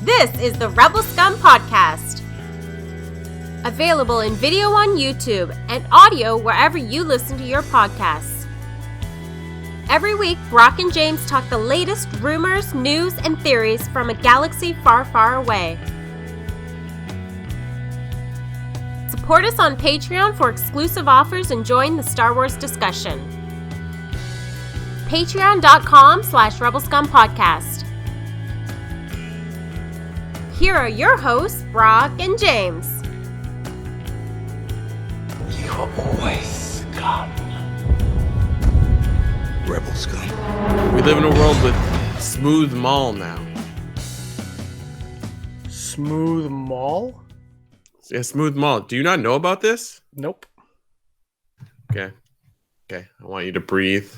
This is the Rebel Scum Podcast. Available in video on YouTube and audio wherever you listen to your podcasts. Every week, Brock and James talk the latest rumors, news, and theories from a galaxy far, far away. Support us on Patreon for exclusive offers and join the Star Wars discussion. Patreon.com/RebelScumPodcast. Here are your hosts, Brock and James. You are always scum. Rebel scum. We live in a world with Smooth Maul now. Smooth Maul? Yeah, Smooth Maul. Do you not know about this? Nope. Okay. I want you to breathe.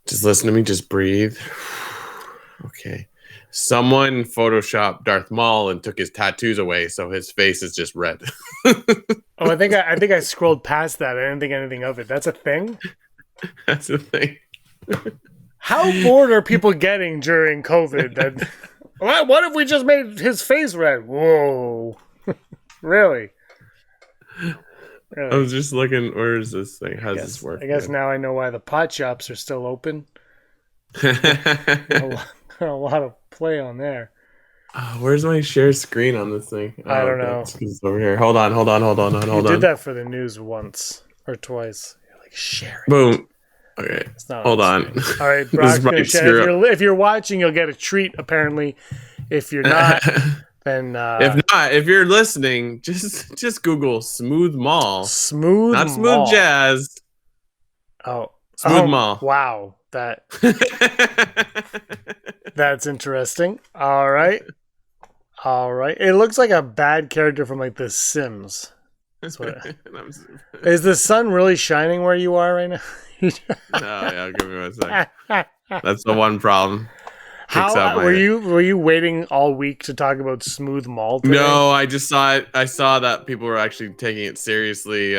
Just listen to me. Just breathe. Okay. Someone photoshopped Darth Maul and took his tattoos away, so his face is just red. I think I scrolled past that. I didn't think anything of it. That's a thing? That's the thing. How bored are people getting during COVID? That what if we just made his face red? Whoa. Really? I was just looking, where is this thing? How does this work? I guess now I know why the pot shops are still open. A lot of play on there. Where's my share screen on this thing? I don't know. It's over here. Hold on. You did that for the news once or twice. You're like, share it. Boom. Okay. Hold on. All right, Brock's gonna share. If you're watching, you'll get a treat, apparently. If you're not, then... if you're listening, just Google Smooth Maul. Not Smooth Maul. Jazz. Oh. Smooth Maul. Wow. That's interesting. All right. It looks like a bad character from like The Sims. That's what is the sun really shining where you are right now? No, yeah, give me 1 sec. That's the one problem. How were you waiting all week to talk about Smooth Maul today? No, I just saw it. I saw that people were actually taking it seriously.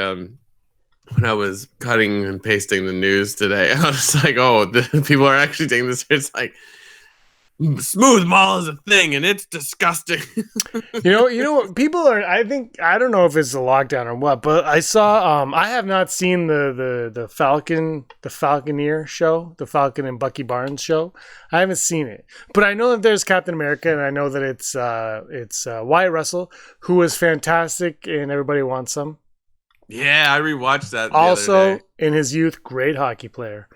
When I was cutting and pasting the news today, I was like, "Oh, people are actually taking this." It's like Smooth Maul is a thing, and it's disgusting. you know, people are. I don't know if it's the lockdown or what, but I saw. I have not seen the Falconeer show, the Falcon and Bucky Barnes show. I haven't seen it, but I know that there's Captain America, and I know that it's Wyatt Russell, who was fantastic, and everybody wants some. Yeah, I rewatched that. Also, in his youth, great hockey player.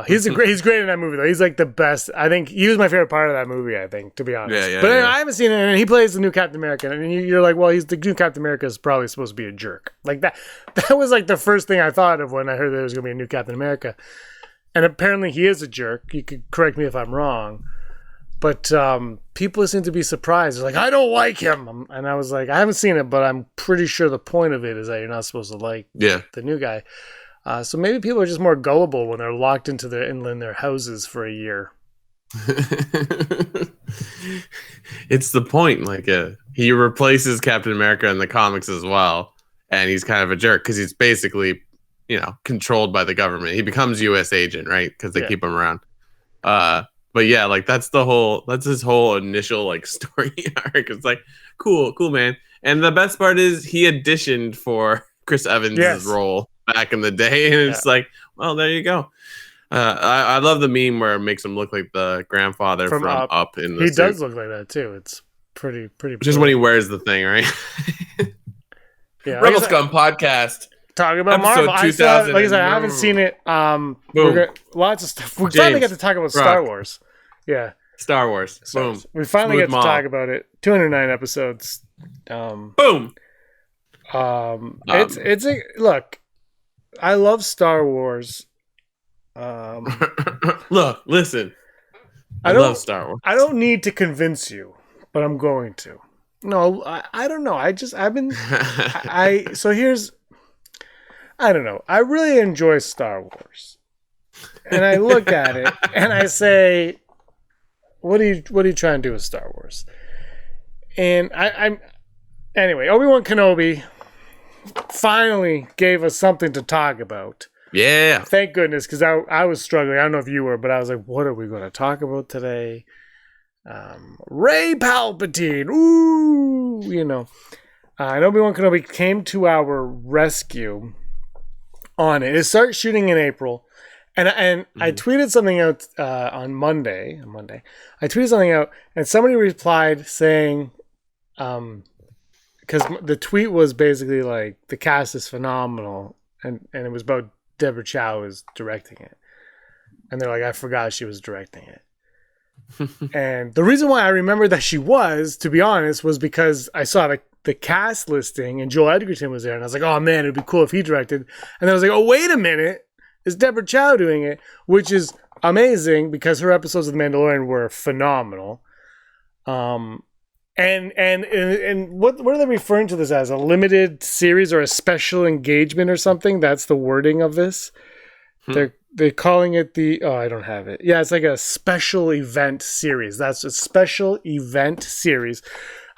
He's great in that movie though. He's like the best. I think he was my favorite part of that movie. I think, to be honest. Yeah. But I haven't seen it, and he plays the new Captain America, and you're like, well, he's the new Captain America is probably supposed to be a jerk. Like that. That was like the first thing I thought of when I heard there was going to be a new Captain America, and apparently he is a jerk. You could correct me if I'm wrong. But people seem to be surprised. They're like, I don't like him. And I was like, I haven't seen it, but I'm pretty sure the point of it is that you're not supposed to like the new guy. So maybe people are just more gullible when they're locked into their houses for a year. It's the point. Like he replaces Captain America in the comics as well. And he's kind of a jerk because he's basically, controlled by the government. He becomes U.S. agent, right? Because they keep him around. But yeah, like that's his whole initial like story arc. It's like cool, man. And the best part is he auditioned for Chris Evans' role back in the day, and it's like, well, there you go. I love the meme where it makes him look like the grandfather from Up in the He suit. does look like that too. It's pretty. Just when he wears the thing, right? Yeah, Rebel Scum Podcast. Talking about Marvel. Like I said, I haven't seen it. Lots of stuff. We finally get to talk about Star Wars. Yeah. Star Wars. Boom. We finally get to talk about it. 209 episodes. Boom. It's a look. I love Star Wars. Look, listen. I love Star Wars. I don't need to convince you, but I'm going to. No, I don't know. I don't know. I really enjoy Star Wars. And I look at it and I say, what are you trying to do with Star Wars? And anyway, Obi-Wan Kenobi finally gave us something to talk about. Yeah. Thank goodness, because I was struggling. I don't know if you were, but I was like, what are we going to talk about today? Ray Palpatine. Ooh, you know. And Obi-Wan Kenobi came to our rescue on it. It started shooting in April. And I tweeted something out on Monday. I tweeted something out, and somebody replied saying, because the tweet was basically like, the cast is phenomenal, and it was about Deborah Chow is directing it. And they're like, I forgot she was directing it. And the reason why I remembered that she was, to be honest, was because I saw the cast listing and Joel Edgerton was there, and I was like, oh man, it'd be cool if he directed. And then I was like, oh, wait a minute, is Deborah Chow doing it? Which is amazing because her episodes of The Mandalorian were phenomenal. And what are they referring to this as? A limited series or a special engagement or something? That's the wording of this. They're calling it I don't have it. Yeah, it's like a special event series. That's a special event series.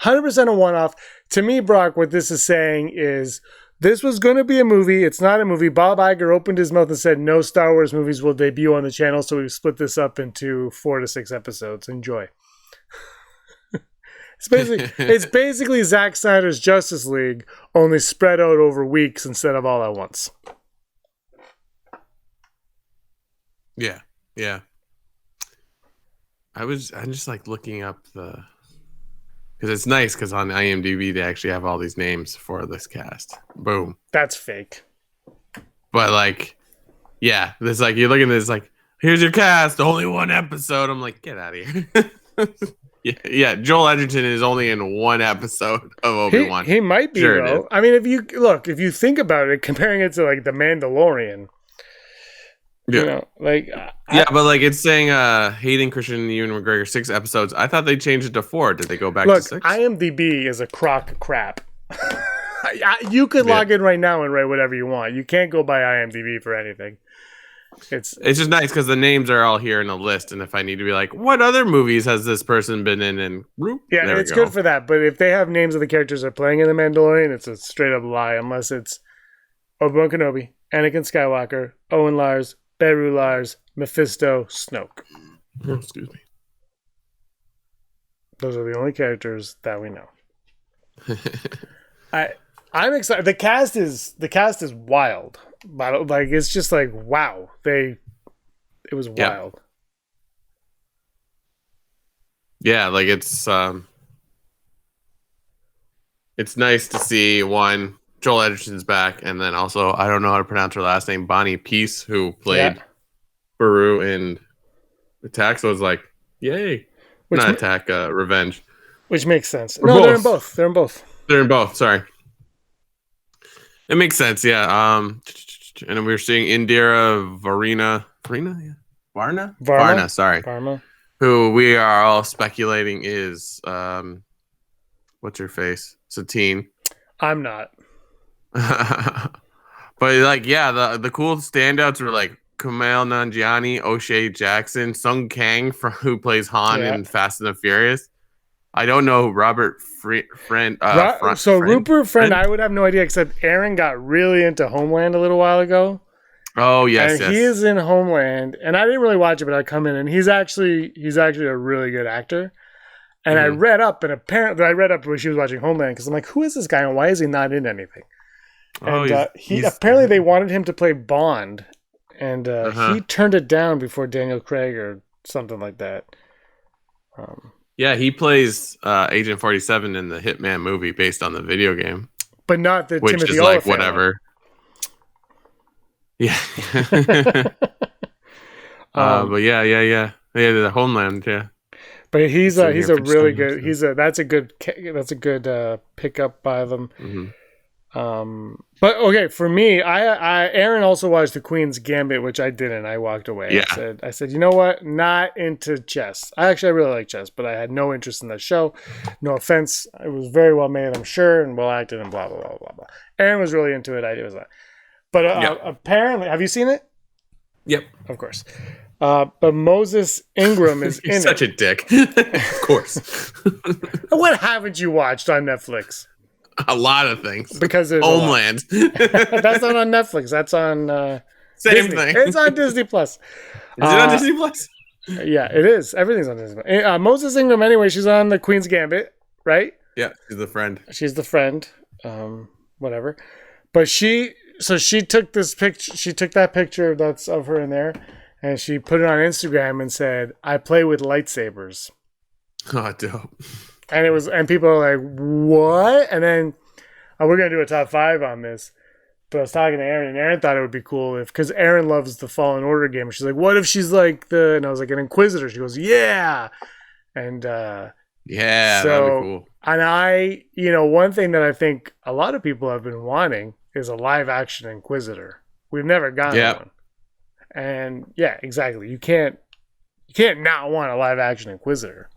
100% a one-off. To me, Brock, what this is saying is this was going to be a movie. It's not a movie. Bob Iger opened his mouth and said no Star Wars movies will debut on the channel, so we've split this up into 4 to 6 episodes. Enjoy. It's basically Zack Snyder's Justice League, only spread out over weeks instead of all at once. Yeah. I'm just like looking up because it's nice because on IMDb they actually have all these names for this cast. Boom. That's fake. But like, yeah, this like you're looking at this like, here's your cast, only 1 episode. I'm like, get out of here. Yeah. Joel Edgerton is only in 1 episode of Obi-Wan. He might be though. I mean, if you think about it, comparing it to like The Mandalorian. Yeah. You know, like but like it's saying Hayden Christian and Ewan McGregor 6 episodes. I thought they changed it to 4. Did they go back to 6? IMDb is a crock of crap. You could log in right now and write whatever you want. You can't go by IMDb for anything. It's just nice because the names are all here in a list, and if I need to be like, what other movies has this person been in? And yeah, it's good for that. But if they have names of the characters they're playing in The Mandalorian, it's a straight up lie unless it's Obi-Wan Kenobi, Anakin Skywalker, Owen Lars, Beru Lars, Mephisto, Snoke. Excuse me. Those are the only characters that we know. I'm excited. The cast is wild. But like it's just like wow. It was wild. Yeah, like it's nice to see one. Joel Edgerton's back, and then also I don't know how to pronounce her last name, Bonnie Peace, who played Beru in Attack. So I was like, yay! Attack, Revenge. Which makes sense. Or no, both. They're in both. They're in both. Sorry, it makes sense. Yeah. And then we were seeing Indira Varna. Sorry, Varma. Who we are all speculating is what's her face? Satine. I'm not. But like, yeah, the cool standouts were like Kumail Nanjiani, O'Shea Jackson, Sung Kang, who plays Han in Fast and the Furious. I don't know Robert Rupert Friend. I would have no idea, except Aaron got really into Homeland a little while ago. Oh yes, and he is in Homeland, and I didn't really watch it, but I come in, and he's actually a really good actor. And I read up, and apparently I read up when she was watching Homeland because I'm like, who is this guy, and why is he not in anything? And he's apparently they wanted him to play Bond, and he turned it down before Daniel Craig or something like that. Yeah, he plays Agent 47 in the Hitman movie based on the video game, but not the which Timothy is Oliphant like whatever. Yeah. But yeah, the Homeland, yeah. But he's a really good. That's a good pickup by them. Mm-hmm. But okay, for me, Aaron also watched The Queen's Gambit, which I didn't. I walked away. Yeah. I said, you know what? Not into chess. I really like chess, but I had no interest in the show. No offense. It was very well made, I'm sure, and well acted, and blah blah blah blah blah. Aaron was really into it. I was not. But apparently, have you seen it? Yep, of course. But Moses Ingram is in it. Such a dick. Of course. What haven't you watched on Netflix? A lot of things. Because there's Homeland. That's not on Netflix. That's on Same Disney. thing. It's on Disney Plus. Is it on Disney Plus? Yeah, it is. Everything's on Disney. Moses Ingram, anyway, she's on the Queen's Gambit, right? Yeah, she's the friend. She's the friend. Whatever. But she took this picture. She took that picture that's of her in there, and she put it on Instagram and said, "I play with lightsabers." Oh, dope. And people are like, "What?" And then we're gonna do a top 5 on this. But I was talking to Aaron, and Aaron thought it would be cool because Aaron loves the Fallen Order game. She's like, "What if she's like the?" And I was like, "An Inquisitor." She goes, "Yeah," and yeah, so, that'd be cool. And one thing that I think a lot of people have been wanting is a live action Inquisitor. We've never gotten one, and yeah, exactly. You can't not want a live action Inquisitor.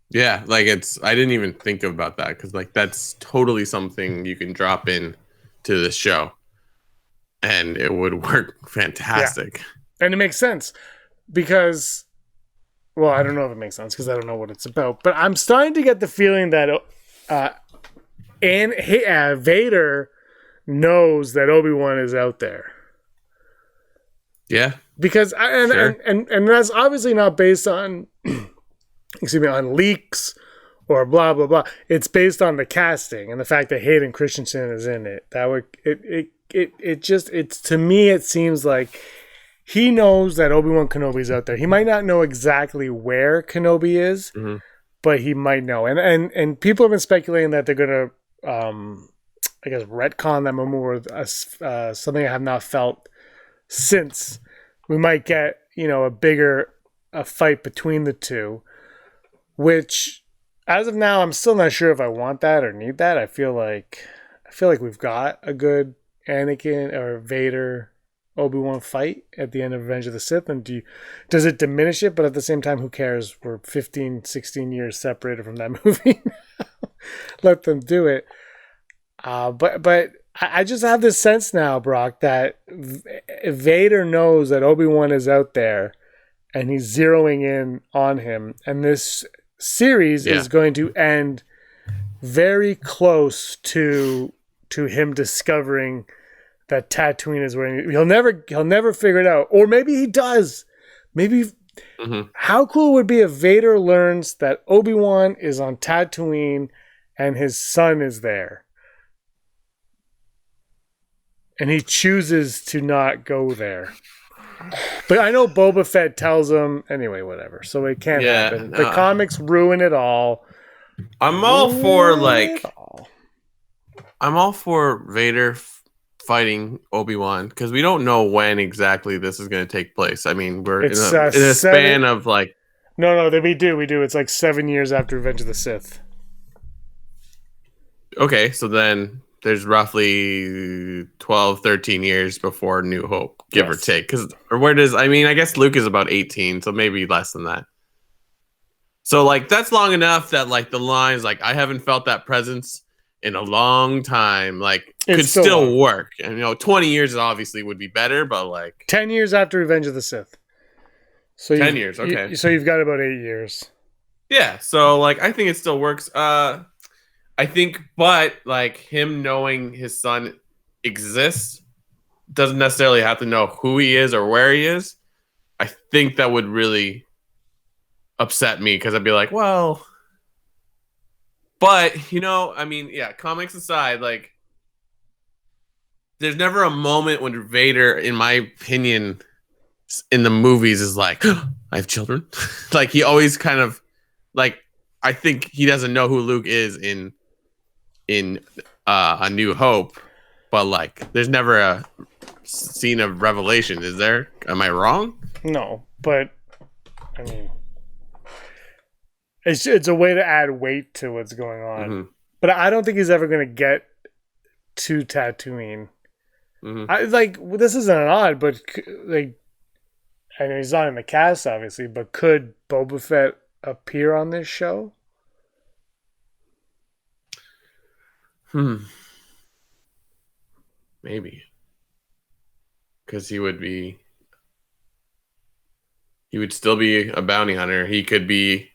Yeah, like I didn't even think about that because like that's totally something you can drop in to the show, and it would work fantastic. Yeah. And it makes sense because, well, I don't know if it makes sense because I don't know what it's about, but I'm starting to get the feeling that Vader knows that Obi-Wan is out there. Yeah, because and that's obviously not based on. On leaks or blah blah blah. It's based on the casting and the fact that Hayden Christensen is in it. That would it's to me it seems like he knows that Obi-Wan Kenobi's out there. He might not know exactly where Kenobi is, but he might know. And people have been speculating that they're gonna I guess retcon that moment where something I have not felt since. We might get, a fight between the two. Which, as of now, I'm still not sure if I want that or need that. I feel like we've got a good Anakin or Vader Obi-Wan fight at the end of Revenge of the Sith. And does it diminish it? But at the same time, who cares? We're 15, 16 years separated from that movie. Let them do it. But I just have this sense now, Brock, that Vader knows that Obi-Wan is out there, and he's zeroing in on him, and this series is going to end very close to him discovering that Tatooine is where he'll never figure it out, or maybe he does. Maybe how cool would it be if Vader learns that Obi-Wan is on Tatooine and his son is there, and he chooses to not go there. But I know Boba Fett tells him anyway, whatever. So it can't happen. The comics ruin it all. I'm all for Vader fighting Obi-Wan because we don't know when exactly this is going to take place. I mean, we're in a span of like. No, we do. It's like 7 years after Revenge of the Sith. Okay, so then there's roughly 12, 13 years before New Hope, give or take. I guess Luke is about 18, so maybe less than that. So, like, that's long enough that, like, the lines, like, I haven't felt that presence in a long time, like, could still work. And, 20 years obviously would be better, but, like... 10 years after Revenge of the Sith. So 10 years, okay. So you've got about 8 years. Yeah, so, like, I think it still works. I think, but like him knowing his son exists doesn't necessarily have to know who he is or where he is. I think that would really upset me because I'd be like, well, but comics aside, like there's never a moment when Vader, in my opinion, in the movies is like, I have children. Like he always kind of like, I think he doesn't know who Luke is in A New Hope, but like there's never a scene of revelation, is there? Am I wrong? No, but I mean it's a way to add weight to what's going on. But I don't think he's ever going to get to Tatooine. This isn't an odd, but like I know he's not in the cast obviously, but could Boba Fett appear on this show? Maybe. Because he would still be a bounty hunter. He could be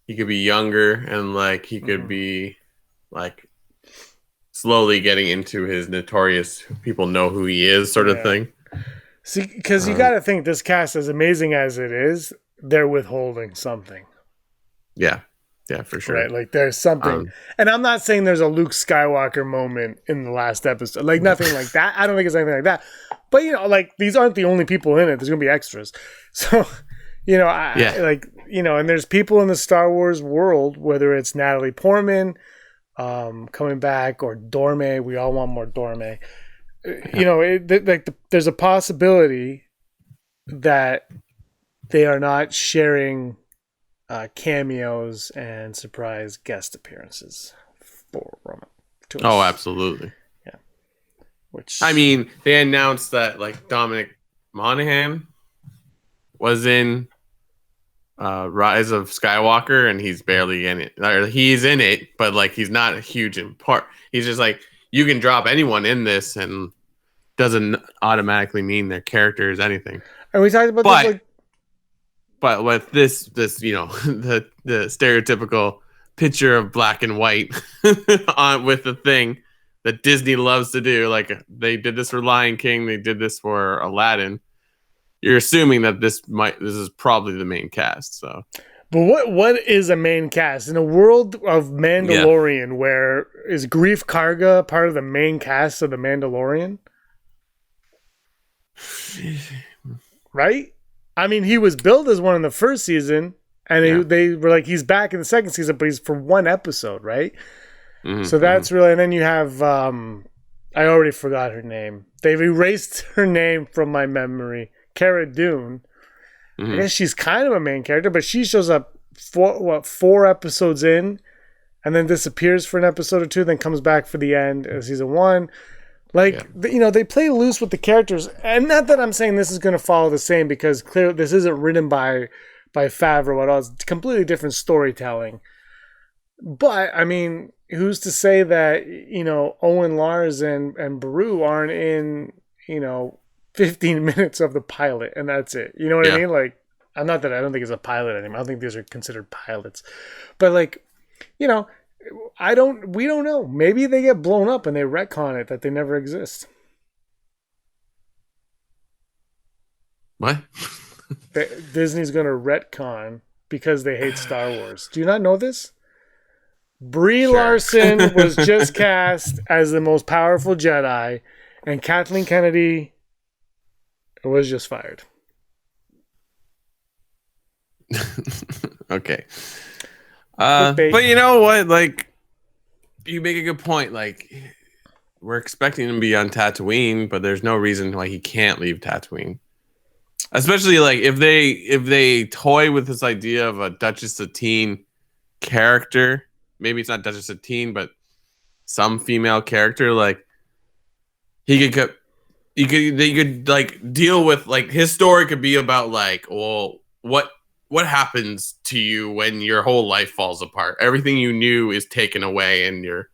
younger and like he could be like slowly getting into his notorious people know who he is sort of thing. See, because you got to think this cast, as amazing as it is, they're withholding something. Yeah, for sure. Right, like there's something, and I'm not saying there's a Luke Skywalker moment in the last episode, like nothing like that. I don't think it's anything like that. But like these aren't the only people in it. There's gonna be extras, so and there's people in the Star Wars world, whether it's Natalie Portman coming back or Dorme. We all want more Dorme. There's a possibility that they are not sharing cameos and surprise guest appearances for Roman. Oh, absolutely. Yeah. Which I mean, they announced that like Dominic Monaghan was in Rise of Skywalker, and he's barely in it. Or he's in it, but like he's not a huge in part. He's just like, you can drop anyone in this, and doesn't automatically mean their character is anything. And we talked about this like. But with this, the stereotypical picture of black and white on with the thing that Disney loves to do, like they did this for Lion King, they did this for Aladdin. You're assuming that this is probably the main cast. So, but what is a main cast in a world of Mandalorian? Where is Grief Karga part of the main cast of the Mandalorian? Right. I mean, he was billed as one in the first season, and they were like, he's back in the second season, but he's for one episode, right? Mm-hmm, so that's really, and then you have, I already forgot her name. They've erased her name from my memory. Cara Dune. Mm-hmm. I guess she's kind of a main character, but she shows up 4 episodes in, and then disappears for an episode or two, then comes back for the end of season 1. They play loose with the characters, and not that I'm saying this is going to follow the same, because clearly this isn't written by Favreau at all. It's completely different storytelling. But I mean, who's to say that Owen Lars and Beru aren't in 15 minutes of the pilot, and that's it. You know what I mean? Like, I'm not that I don't think it's a pilot anymore. I don't think these are considered pilots, but we don't know. Maybe they get blown up and they retcon it that they never exist. What? Disney's going to retcon because they hate Star Wars. Do you not know this? Brie Larson was just cast as the most powerful Jedi, and Kathleen Kennedy was just fired. Okay. But you know what? Like, you make a good point. Like, we're expecting him to be on Tatooine, but there's no reason why he can't leave Tatooine. Especially like if they toy with this idea of a Duchess Satine character. Maybe it's not Duchess Satine, but some female character. Like, they could like deal with, like, his story could be about like, well, what happens to you when your whole life falls apart? Everything you knew is taken away, and you're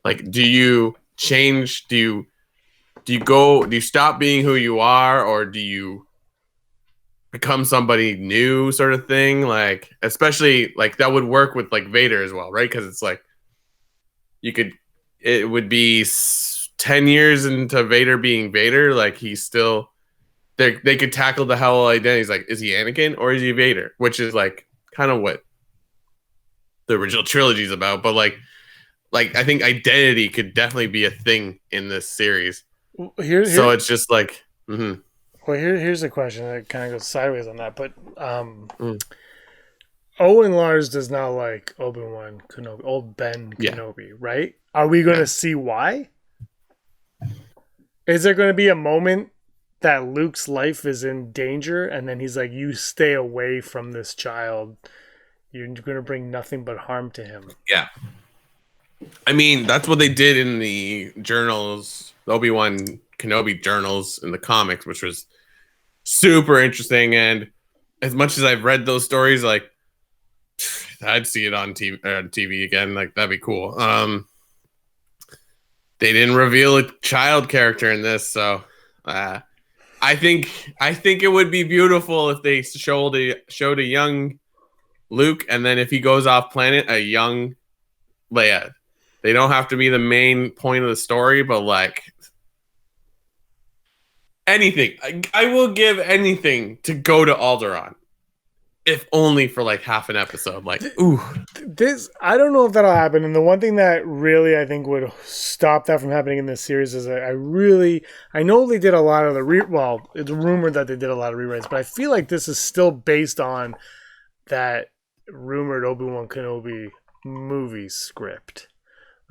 like, do you change? Do you stop being who you are, or do you become somebody new, sort of thing? Like, especially like that would work with like Vader as well, right? Because it's like it would be 10 years into Vader being Vader, like he's still. They could tackle the whole identity. Like, is he Anakin or is he Vader? Which is like kind of what the original trilogy is about. But like I think identity could definitely be a thing in this series. So it's just like, Well, here's a question that kind of goes sideways on that. But Owen Lars does not like Obi-Wan Kenobi, old Ben Kenobi, right? Are we going to see why? Is there going to be a moment that Luke's life is in danger, and then he's like, you stay away from this child, you're going to bring nothing but harm to him? Yeah. I mean, that's what they did in the journals, the Obi-Wan Kenobi journals in the comics, which was super interesting. And as much as I've read those stories, like, I'd see it on TV again. Like, that'd be cool. They didn't reveal a child character in this, so I think it would be beautiful if they showed a young Luke, and then if he goes off planet, a young Leia. They don't have to be the main point of the story, but like anything. I will give anything to go to Alderaan, if only for like half an episode. Like, ooh, This, I don't know if that'll happen. And the one thing that really I think would stop that from happening in this series is that I know they did a lot of the it's rumored that they did a lot of rewrites, but I feel like this is still based on that rumored Obi-Wan Kenobi movie script,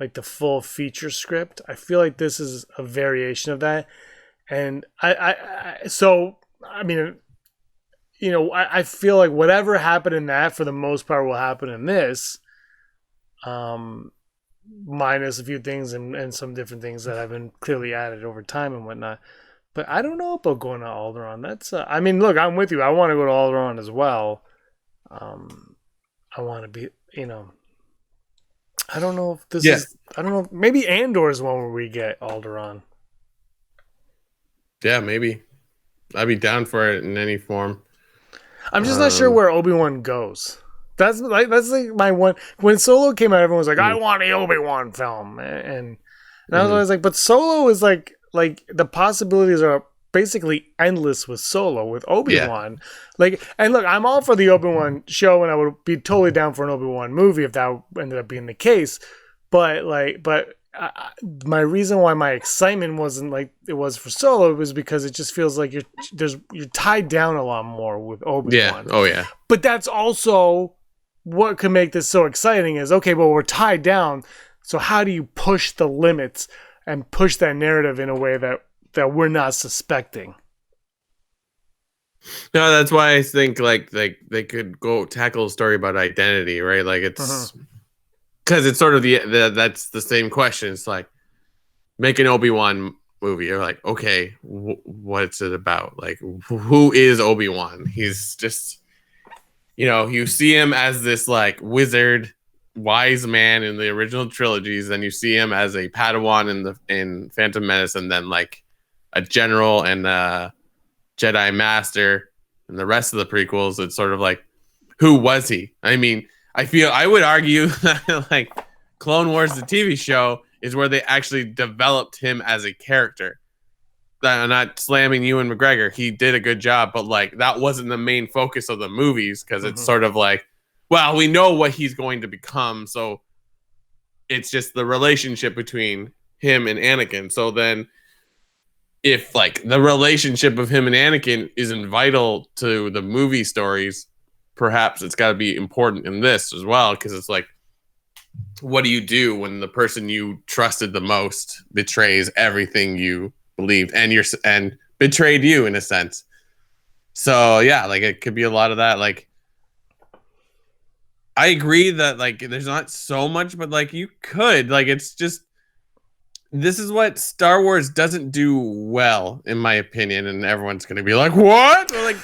like the full feature script. I feel like this is a variation of that. And I feel like whatever happened in that, for the most part, will happen in this, minus a few things and some different things that have been clearly added over time and whatnot. But I don't know about going to Alderaan. That's, look, I'm with you. I want to go to Alderaan as well. I want to be, I don't know if this is, I don't know, maybe Andor is one where we get Alderaan. yeah, maybe. I'd be down for it in any form. I'm just not sure where Obi-Wan goes. That's like my one. When Solo came out, everyone was like, "I want the Obi-Wan film," and I was always like, "But Solo is like the possibilities are basically endless with Solo, with Obi-Wan." Yeah. Like, and look, I'm all for the Obi-Wan show, and I would be totally down for an Obi-Wan movie if that ended up being the case. But my reason why my excitement wasn't like it was for Solo was because it just feels like you're tied down a lot more with Obi-Wan. Yeah. Oh yeah. But that's also what could make this so exciting is, okay, well, we're tied down. So how do you push the limits and push that narrative in a way that we're not suspecting? No, that's why I think like they could go tackle a story about identity, right? Like it's because it's sort of that's the same question. It's like make an Obi-Wan movie. You're like, okay, what's it about? Like, who is Obi-Wan? He's just, you see him as this like wizard, wise man in the original trilogies, then you see him as a Padawan in Phantom Menace, and then like a general and a Jedi Master in the rest of the prequels. It's sort of like, who was he? I mean, I would argue that like Clone Wars, the TV show, is where they actually developed him as a character. I'm not slamming Ewan McGregor. He did a good job, but like that wasn't the main focus of the movies because it's sort of like, well, we know what he's going to become, so it's just the relationship between him and Anakin. So then if like the relationship of him and Anakin isn't vital to the movie stories, perhaps it's got to be important in this as well, because it's like, what do you do when the person you trusted the most betrays everything you believed and betrayed you in a sense? So yeah, like it could be a lot of that. Like I agree that like there's not so much, but like you could, like, it's just, this is what Star Wars doesn't do well, in my opinion, and everyone's gonna be like, what? Or like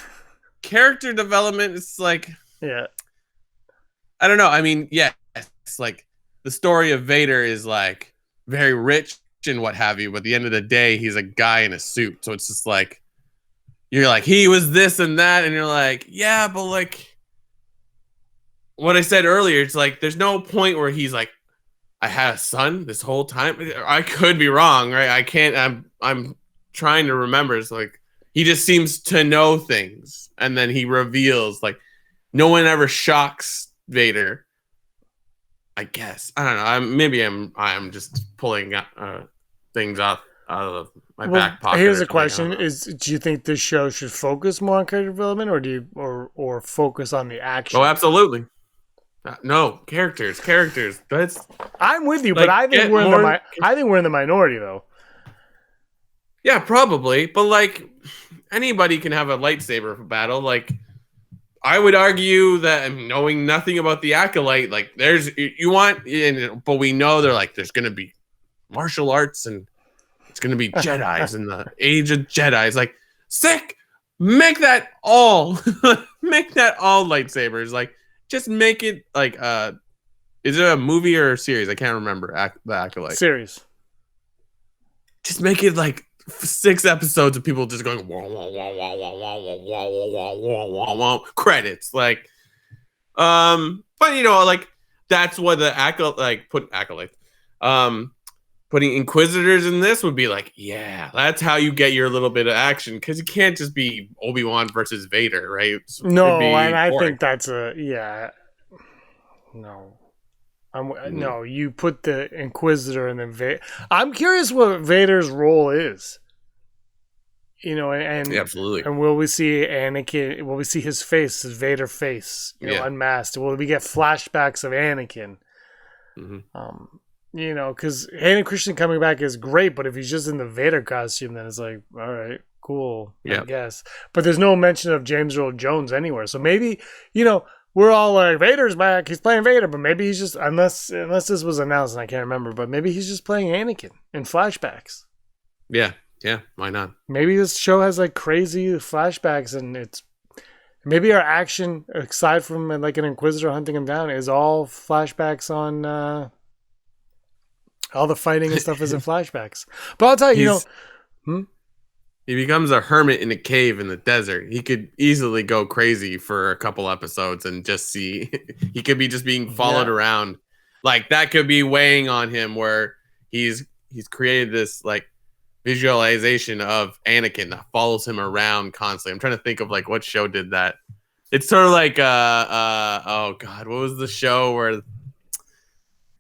character development, it's like, yeah, I don't know. I mean, yeah, it's like the story of Vader is like very rich and what have you, but at the end of the day, he's a guy in a suit. So it's just like, you're like, he was this and that, and you're like, yeah, but like what I said earlier, it's like there's no point where he's like, I had a son this whole time. I could be wrong, right? I can't. I'm trying to remember. It's like he just seems to know things, and then he reveals like no one ever shocks Vader. I guess I don't know. I'm just pulling things out of my back pocket. Here's a question: do you think this show should focus more on character development, or do you or focus on the action? Oh, absolutely. No, characters. That's. I'm with you, like, but I think we're in the minority though. Yeah, probably, but like anybody can have a lightsaber battle. Like I would argue that knowing nothing about the Acolyte, like but we know they're like there's gonna be martial arts and it's gonna be Jedis in the age of Jedi. It's like sick. Make that all lightsabers. Like. Just make it like is it a movie or a series? I can't remember. The Acolyte series. Just make it like 6 episodes of people just going wah, wah, wah, wah, wah, wah, wah, wah, wah, wah, wah, wah, credits. Like but like that's what the Acolyte put Acolyte. putting Inquisitors in this would be like, yeah, that's how you get your little bit of action, because you can't just be Obi-Wan versus Vader, right? No, It'd be and I boring. think that's no. No, you put the Inquisitor and then Vader. I'm curious what Vader's role is. And Yeah, absolutely. And will we see Anakin? Will we see his face, his Vader face, unmasked? Will we get flashbacks of Anakin? Because Hayden Christensen coming back is great, but if he's just in the Vader costume, then it's like, all right, cool, I guess. But there's no mention of James Earl Jones anywhere. So maybe, we're all like, Vader's back, he's playing Vader, but maybe he's just, unless this was announced and I can't remember, but maybe he's just playing Anakin in flashbacks. Yeah, why not? Maybe this show has like crazy flashbacks, and it's maybe our action, aside from like an Inquisitor hunting him down, is all flashbacks on all the fighting and stuff is in flashbacks. But I'll tell you, he becomes a hermit in a cave in the desert. He could easily go crazy for a couple episodes and just see. He could be just being followed around, like that could be weighing on him, where he's created this like visualization of Anakin that follows him around constantly. I'm trying to think of like what show did that. It's sort of like oh god, what was the show where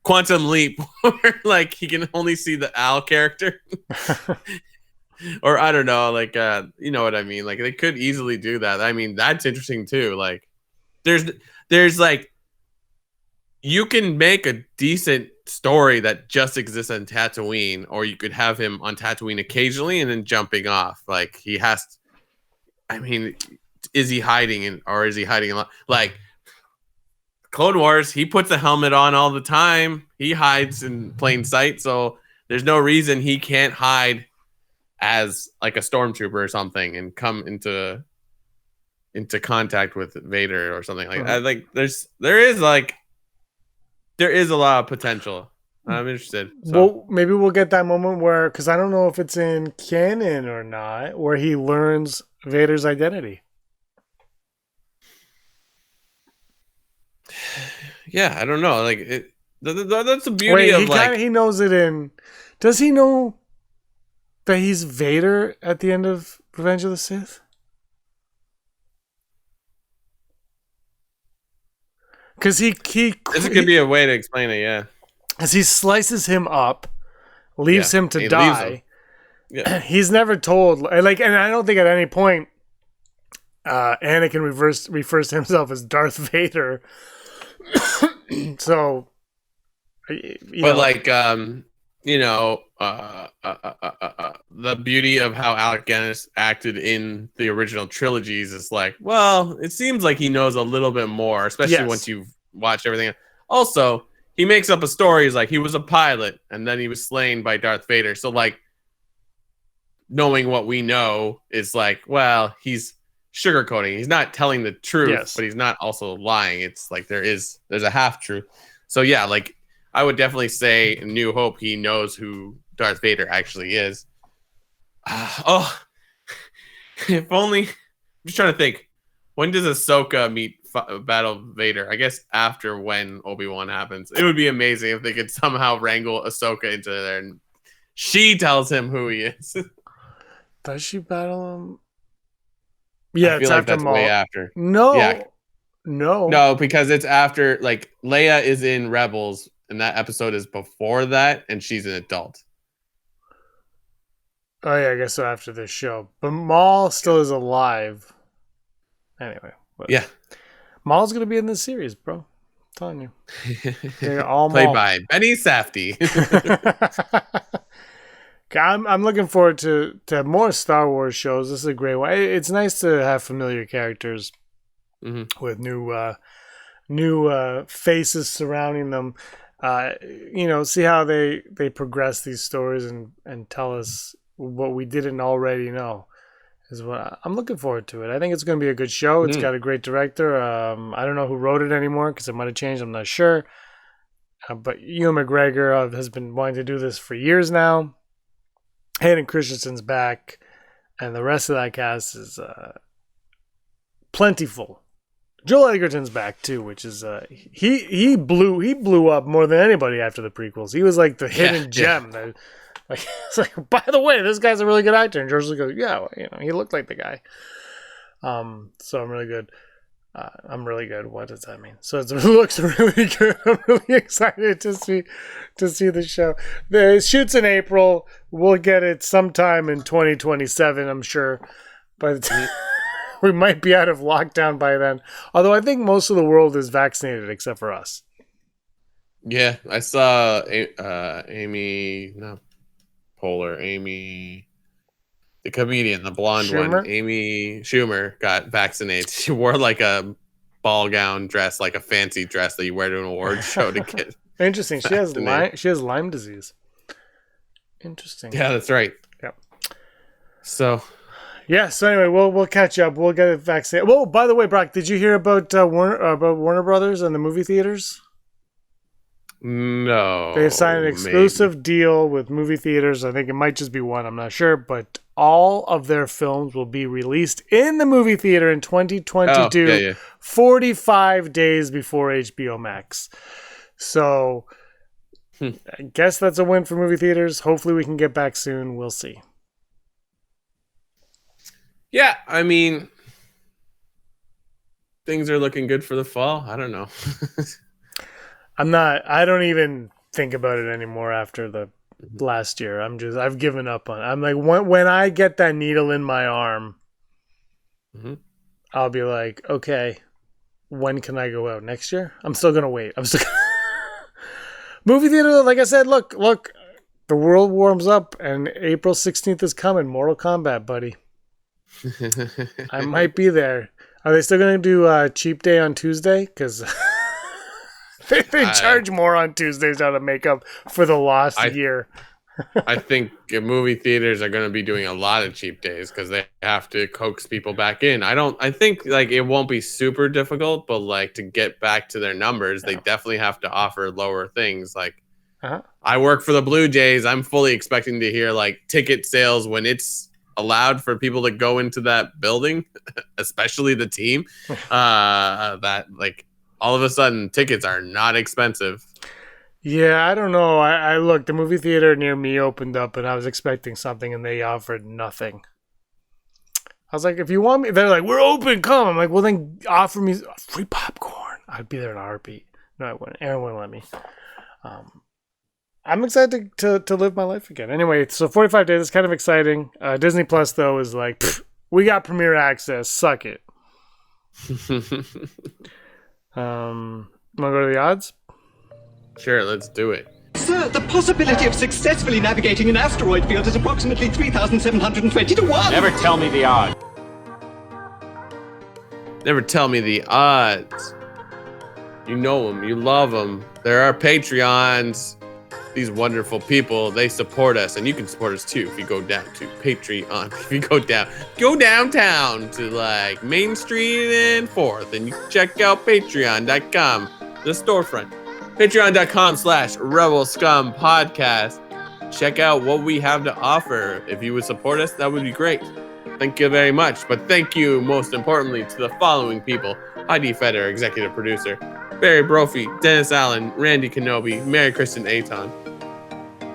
Quantum Leap, where like he can only see the Al character. Or I don't know, like you know what I mean? Like they could easily do that. I mean, that's interesting too. Like there's like you can make a decent story that just exists on Tatooine, or you could have him on Tatooine occasionally and then jumping off. Like he has to, I mean, is he hiding or is he hiding a lot? Like Clone Wars, he puts a helmet on all the time. He hides in plain sight, so there's no reason he can't hide as like a stormtrooper or something and come into contact with Vader or something like that. Like there is a lot of potential. I'm interested. So. Well, maybe we'll get that moment where, because I don't know if it's in canon or not, where he learns Vader's identity. Yeah, I don't know. Like that's the beauty of like he knows it in. Does he know that he's Vader at the end of Revenge of the Sith? Because he this could be a way to explain it, yeah. As he slices him up, leaves him to die. Yeah. He's never told, like, and I don't think at any point Anakin refers to himself as Darth Vader. So, the beauty of how Alec Guinness acted in the original trilogies is like, well, it seems like he knows a little bit more, especially once you've watched everything. Also, he makes up a story. He's like, he was a pilot and then he was slain by Darth Vader. So like knowing what we know is like, well, he's sugarcoating. He's not telling the truth, but he's not also lying. It's like there's a half truth. So yeah, like I would definitely say in New Hope, he knows who Darth Vader actually is. If only. I'm just trying to think. When does Ahsoka meet Battle Vader? I guess after when Obi-Wan happens. It would be amazing if they could somehow wrangle Ahsoka into there and she tells him who he is. Does she battle him? Yeah, it's after Maul. Way after. No, because it's after. Like Leia is in Rebels, and that episode is before that, and she's an adult. Oh yeah, I guess so. After this show, but Maul still is alive. Anyway, yeah, Maul's gonna be in this series, bro. I'm telling you, they're all played Maul. by Benny Safdie. I'm looking forward to more Star Wars shows. This is a great one. It's nice to have familiar characters with new faces surrounding them. See how they progress these stories and tell us what we didn't already know. Is what I'm looking forward to it. I think it's going to be a good show. It's got a great director. I don't know who wrote it anymore because it might have changed. I'm not sure. But Ewan McGregor has been wanting to do this for years now. Hayden Christensen's back, and the rest of that cast is plentiful. Joel Edgerton's back too, which is he blew up more than anybody after the prequels. He was like the hidden gem. That, like, it's like, by the way, this guy's a really good actor. And George Lucas goes, yeah, well, he looked like the guy. So I'm really good. I'm really good. What does that mean? So it looks really good. I'm really excited to see the show. It shoots in April. We'll get it sometime in 2027, I'm sure. By the time we might be out of lockdown by then. Although I think most of the world is vaccinated except for us. Yeah, I saw Amy, the comedian, the blonde one, Amy Schumer, got vaccinated. She wore like a ball gown dress, like a fancy dress that you wear to an award show to get. Interesting. She has Lyme disease. Interesting. Yeah, that's right. Yep. So. Yeah. So anyway, we'll catch up. We'll get it vaccinated. Well, by the way, Brock, did you hear about Warner Brothers and the movie theaters? No. They signed an exclusive deal with movie theaters. I think it might just be one. I'm not sure, but all of their films will be released in the movie theater in 2022, 45 days before HBO Max. So I guess that's a win for movie theaters. Hopefully we can get back soon. We'll see. Yeah, I mean, things are looking good for the fall. I don't know. I don't even think about it anymore after the last year. I've given up on it. I'm like, when I get that needle in my arm, I'll be like, okay, when can I go out? Next year? I'm still going to wait. Movie theater, like I said, look, the world warms up and April 16th is coming. Mortal Kombat, buddy. I might be there. Are they still going to do cheap day on Tuesday? Because they charge more on Tuesdays now to make up for the lost year. I think movie theaters are going to be doing a lot of cheap days because they have to coax people back in. I think like it won't be super difficult, but like to get back to their numbers, they definitely have to offer lower things. Like I work for the Blue Jays. I'm fully expecting to hear like ticket sales when it's allowed for people to go into that building, especially the team, that like all of a sudden tickets are not expensive. Yeah, I don't know. I looked, the movie theater near me opened up and I was expecting something and they offered nothing. I was like, if you want me, they're like, we're open, come. I'm like, well then offer me free popcorn. I'd be there in a heartbeat. No, I wouldn't. Aaron wouldn't let me. I'm excited to live my life again. Anyway, so 45 days is kind of exciting. Disney Plus, though, is like, we got premiere access. Suck it. Want to go to the odds? Sure, let's do it. Sir, the possibility of successfully navigating an asteroid field is approximately 3,720 to 1. Never tell me the odds. Never tell me the odds. You know them. You love them. There are Patreons. These wonderful people, they support us, and you can support us too if you go down to Patreon. If you go downtown to like Main Street and 4th, and you can check out patreon.com, the storefront. Patreon.com/Rebel Scum Podcast. Check out what we have to offer. If you would support us, that would be great. Thank you very much. But thank you most importantly to the following people: Heidi Feder, executive producer, Barry Brophy, Dennis Allen, Randy Kenobi, Mary Kristen Aton,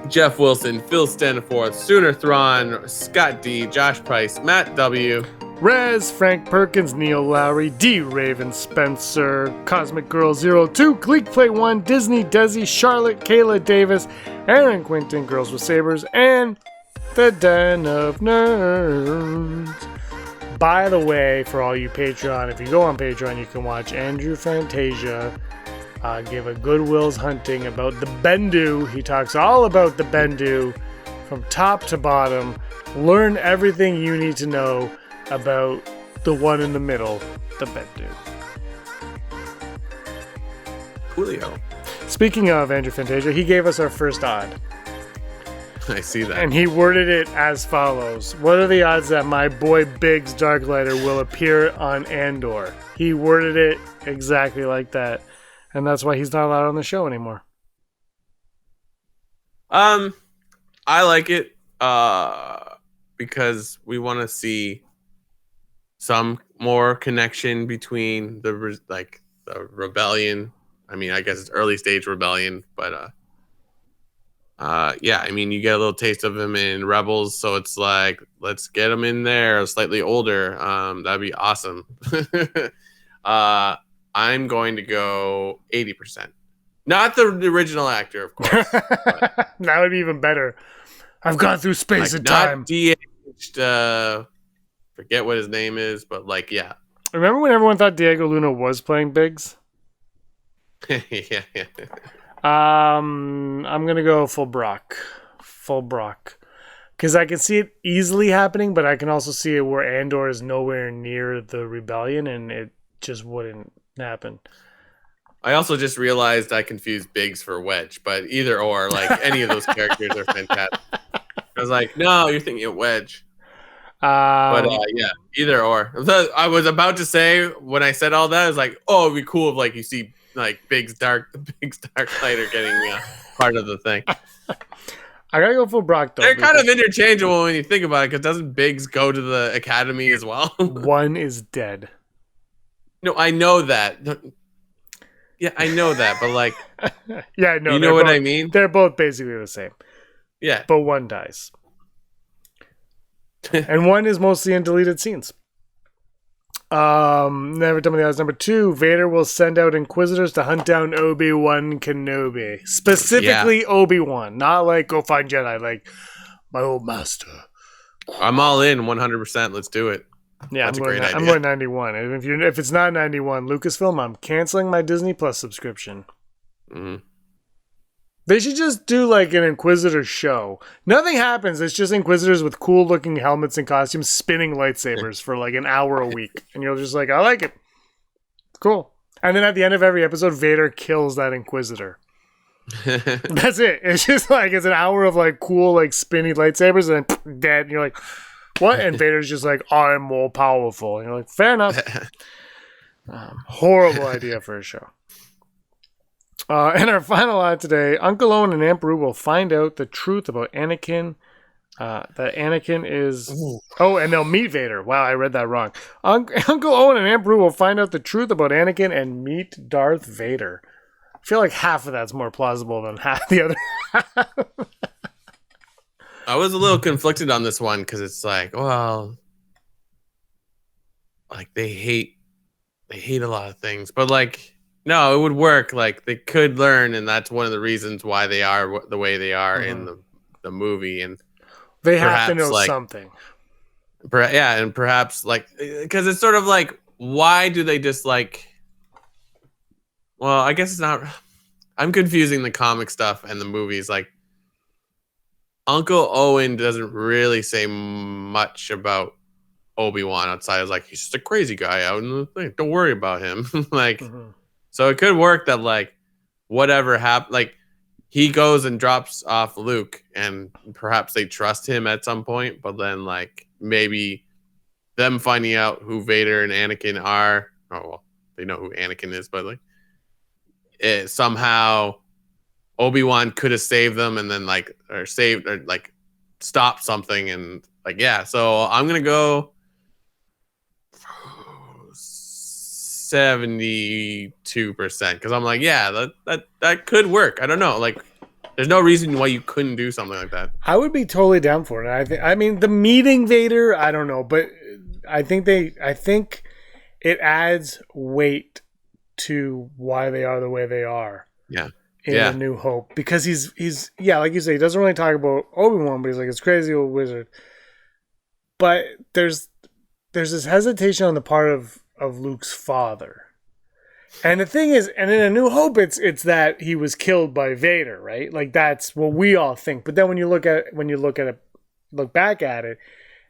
Jeff Wilson, Phil Staniforth, Sooner Thrawn, Scott D, Josh Price, Matt W, Rez, Frank Perkins, Neil Lowry, D. Raven Spencer, Cosmic Girl 02, Gleek Play 1, Disney Desi, Charlotte, Kayla Davis, Aaron Quinton, Girls with Sabers, and The Den of Nerds. By the way, for all you Patreon, if you go on Patreon, you can watch Andrew Fantasia give a Goodwill's Hunting about the Bendu. He talks all about the Bendu from top to bottom. Learn everything you need to know about the one in the middle, the Bendu. Coolio. Speaking of Andrew Fantasia, he gave us our first odd. I see that. And he worded it as follows. What are the odds that my boy Biggs Darklighter will appear on Andor? He worded it exactly like that. And that's why he's not allowed on the show anymore. I like it because we want to see some more connection between the rebellion. I mean, I guess it's early stage rebellion, but yeah, I mean, you get a little taste of him in Rebels, so it's like, let's get him in there, slightly older. That'd be awesome. I'm going to go 80%. Not the original actor, of course. That would be even better. I've gone through space and time. Not de-aged, forget what his name is, but like, yeah. Remember when everyone thought Diego Luna was playing Biggs? Yeah. I'm gonna go full Brock, because I can see it easily happening, but I can also see it where Andor is nowhere near the rebellion, and it just wouldn't happen. I also just realized I confused Biggs for Wedge, but either or, like any of those characters are fantastic. I was like, no, you're thinking of Wedge. But yeah, either or. I was about to say when I said all that, I was like, oh, it'd be cool if like you see like Biggs Dark Lighter getting part of the thing. I gotta go full Brock though. They're kind of interchangeable when you think about it, because doesn't Biggs go to the academy as well? One is dead. No, I know that. Yeah, I know that, but like, yeah, no, you know what I mean? They're both basically the same. Yeah, but one dies, and one is mostly in deleted scenes. Never Done with the Odds. Number 2, Vader will send out Inquisitors to hunt down Obi-Wan Kenobi. Specifically Obi-Wan, not like go find Jedi, like my old master. I'm all in 100%. Let's do it. Yeah, That's I'm going 91. And if it's not 91, Lucasfilm, I'm canceling my Disney Plus subscription. Mm-hmm. They should just do like an Inquisitor show. Nothing happens. It's just Inquisitors with cool looking helmets and costumes spinning lightsabers for like an hour a week. And you're just like, I like it. Cool. And then at the end of every episode, Vader kills that Inquisitor. That's it. It's just like, it's an hour of like cool, like spinny lightsabers and then dead. And you're like, what? And Vader's just like, I'm more powerful. And you're like, fair enough. Horrible idea for a show. And our final line today, Uncle Owen and Aunt Beru will find out the truth about Anakin. That Anakin is... Oh, and they'll meet Vader. Wow, I read that wrong. Uncle Owen and Aunt Beru will find out the truth about Anakin and meet Darth Vader. I feel like half of that's more plausible than half the other half. I was a little conflicted on this one because it's like, well, like they hate a lot of things, but like, no, it would work. Like they could learn, and that's one of the reasons why they are the way they are in the movie. And they have to know like, something. Yeah, and perhaps like because it's sort of like, why do they just like? Well, I guess it's not. I'm confusing the comic stuff and the movies. Like Uncle Owen doesn't really say much about Obi-Wan outside. It's like he's just a crazy guy out in the thing. Don't worry about him. Like. So it could work that like whatever happened, like he goes and drops off Luke and perhaps they trust him at some point, but then like maybe them finding out who Vader and Anakin are. Oh, well, they know who Anakin is, but like somehow Obi-Wan could have saved them and then like, or saved or like stopped something. And like, yeah, so I'm going to go 72% because I'm like, yeah, that could work. I don't know, like there's no reason why you couldn't do something like that. I would be totally down for it. I mean the meeting Vader, I don't know, but I think it adds weight to why they are the way they are. Yeah. In A New Hope, because he's like you say, he doesn't really talk about Obi-Wan, but he's like, it's crazy old wizard. But there's this hesitation on the part of Luke's father. And the thing is, and in A New Hope, it's that he was killed by Vader, right? Like that's what we all think. But then when you look back at it,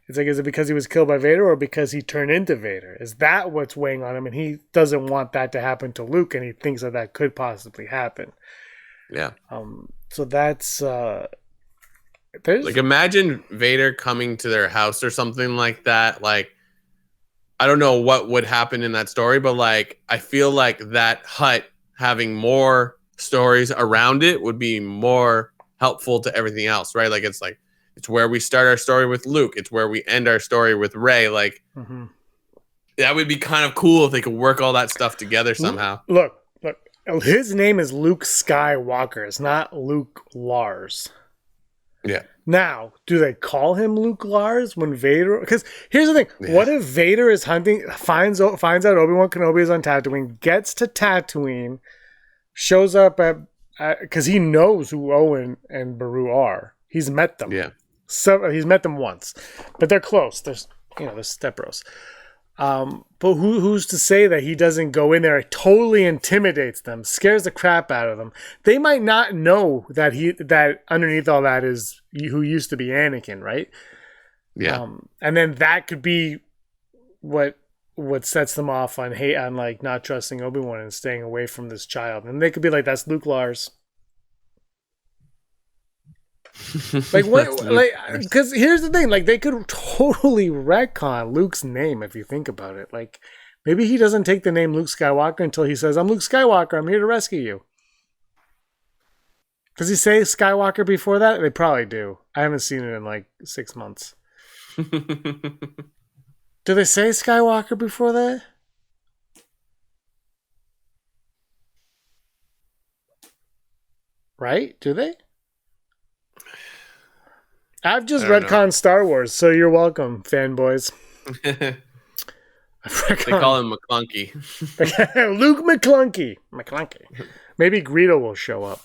it's like, is it because he was killed by Vader or because he turned into Vader? Is that what's weighing on him? And he doesn't want that to happen to Luke, and he thinks that could possibly happen. Yeah. So that's like imagine Vader coming to their house or something like that. Like I don't know what would happen in that story, but like I feel like that hut having more stories around it would be more helpful to everything else, right? Like it's where we start our story with Luke. It's where we end our story with Rey. Like That would be kind of cool if they could work all that stuff together somehow. Look. His name is Luke Skywalker. It's not Luke Lars. Yeah. Now, do they call him Luke Lars when Vader? Because here's the thing: what if Vader is hunting, finds out Obi-Wan Kenobi is on Tatooine, gets to Tatooine, shows up at because he knows who Owen and Beru are. He's met them. Yeah. So he's met them once, but they're close. There's step bros. But who's to say that he doesn't go in there, totally intimidates them, scares the crap out of them. They might not know that underneath all that is who used to be Anakin, right? Yeah. And then that could be what sets them off on like not trusting Obi-Wan and staying away from this child. And they could be like, that's Luke Lars. Like what? Like, because here's the thing: like they could totally retcon Luke's name if you think about it. Like maybe he doesn't take the name Luke Skywalker until he says, "I'm Luke Skywalker. I'm here to rescue you." Does he say Skywalker before that? They probably do. I haven't seen it in like 6 months. Do they say Skywalker before that? Right? Do they? I've just retconned Star Wars, so you're welcome, fanboys. They call him McClunky. Luke McClunky. Maybe Greedo will show up.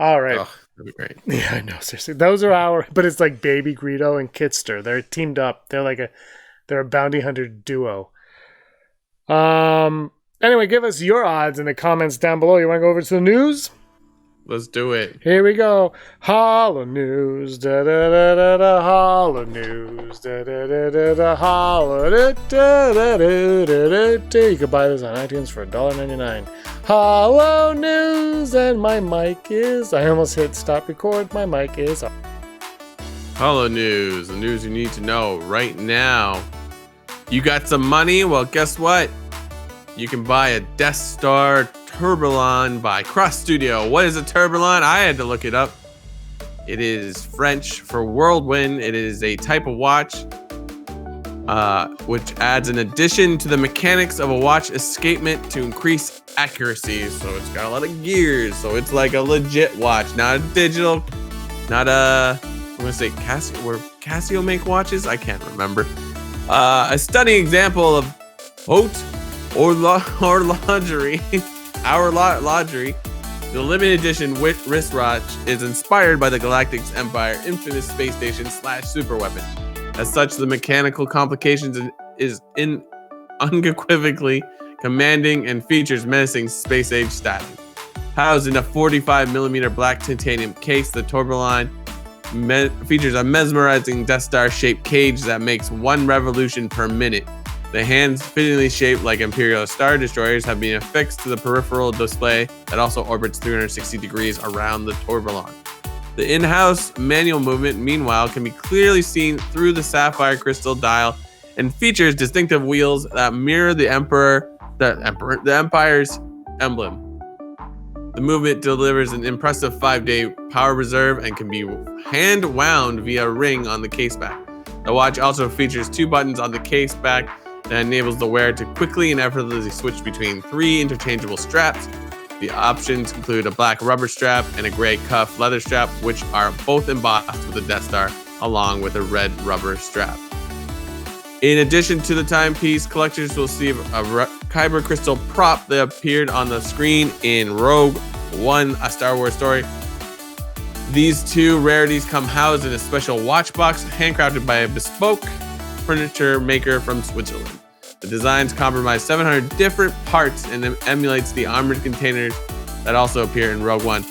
All right. Oh, that'd be great. Yeah, I know. Seriously, those are but it's like Baby Greedo and Kitster. They're teamed up. They're a bounty hunter duo. Anyway, give us your odds in the comments down below. You want to go over to the news? Let's do it. Here we go. Holo news. Da da da da da. Holo news. Da da da da da. Holo da da da da da da. You can buy this on iTunes for $1.99. Holo news, and my mic is. I almost hit stop record. My mic is. Holo news. The news you need to know right now. You got some money? Well, guess what? You can buy a Death Star Tourbillon by Cross Studio. What is a tourbillon? I had to look it up. It is French for whirlwind. It is a type of watch which adds an addition to the mechanics of a watch escapement to increase accuracy. So it's got a lot of gears. So it's like a legit watch, not a digital, not a, I'm going to say Casio, where Casio make watches? I can't remember. A stunning example of haute horlogerie. Our Laundry, the limited edition wristwatch, is inspired by the Galactic Empire infamous space station / superweapon. As such, the mechanical complications is unequivocally commanding and features menacing space age status. Housed in a 45mm black titanium case, the tourbillon features a mesmerizing Death Star shaped cage that makes 1 revolution per minute. The hands, fittingly shaped like Imperial Star Destroyers, have been affixed to the peripheral display that also orbits 360 degrees around the tourbillon. The in-house manual movement, meanwhile, can be clearly seen through the sapphire crystal dial and features distinctive wheels that mirror the Empire's emblem. The movement delivers an impressive 5-day power reserve and can be hand-wound via a ring on the caseback. The watch also features 2 buttons on the caseback that enables the wearer to quickly and effortlessly switch between 3 interchangeable straps. The options include a black rubber strap and a gray cuff leather strap, which are both embossed with the Death Star, along with a red rubber strap. In addition to the timepiece, collectors will receive a Kyber crystal prop that appeared on the screen in Rogue One, A Star Wars Story. These 2 rarities come housed in a special watch box handcrafted by a bespoke furniture maker from Switzerland. The designs comprise 700 different parts and emulates the armored containers that also appear in Rogue One.